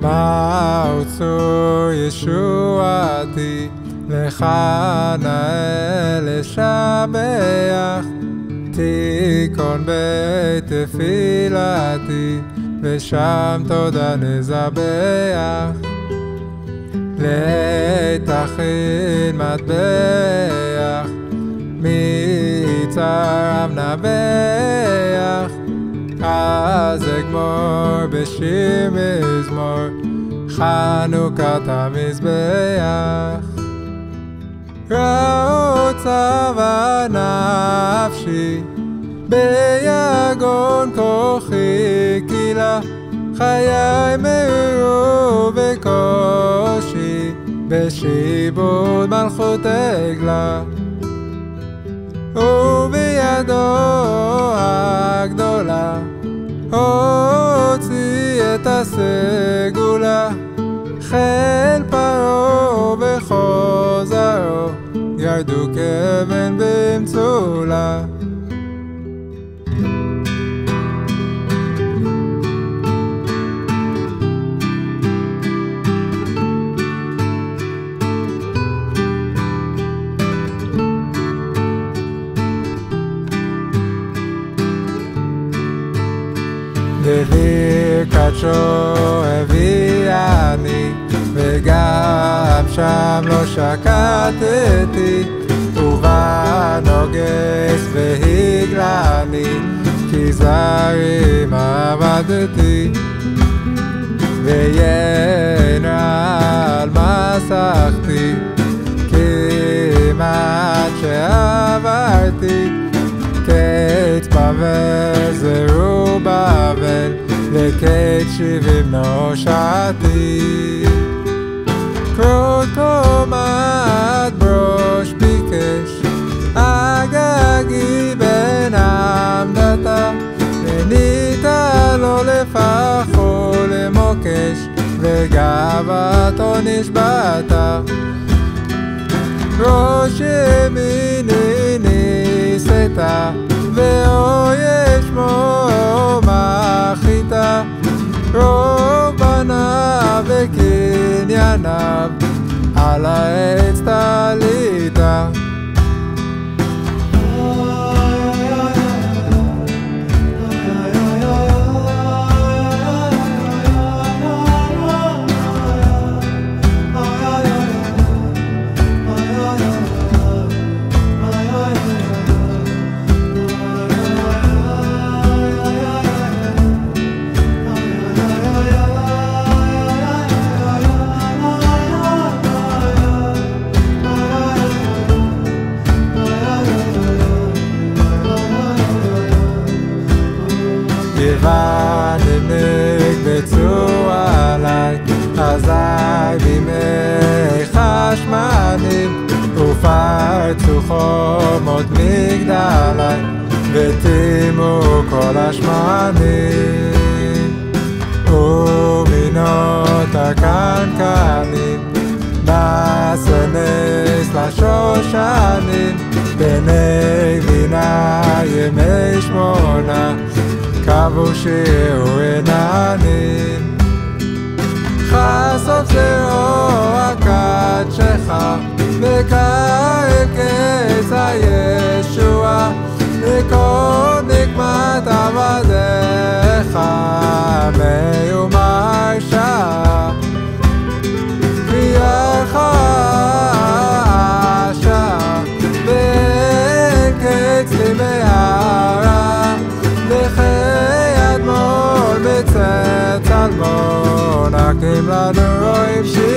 מהו צור ישועתי, לך נאה לשבח. תיכון בית תפילתי, ושם תודה נזבח. לתכין מטבח, מצרם נבח. אז אגמור בשיר מזמור, חנוכת המזבח. רוצה נפשי, ביגון כוחי קהילה. חיי מהירו בקושי, בשיבוד מלכות עגלה. ובידו הגדולה, הוציא את הסגולה. חיל פרעה וחוזרו, ירדו כאבן במצולה. בברכתו הביאני, וגם שם לא שקטתי. ובנוגס והגלני, כי זרים עבדתי. ויין על מסכתי, כמעט שעברתי. קץ בבל זרובבל, לקץ 70 נושעתי. קרות קומת בראש ביקש, אגגי בן עמדתה. וניתה לו לפחו למוקש, וגאוותו נשבתה. ראש ימיני נישאת, ואויה שמו מחיתה. רוב בניו וקנייניו, על העץ תליתה. גוונים נקבצו עליי, אזי בימי חשמנים. ופרצו חומות מגדלי, וטימו כל השמנים. ומינות הקנקנים, בסנס לשושנים. בני בינה ימי שמונה, קבו שיעור עננים. חשוף זרוע קדשך, וקרב קץ הישועה. וכל נקמת עבדיך, מיומר שעה. קריאך השעה, ואין קץ לימי הרע. בצאת צלמון, הקים לנו רואים שיר.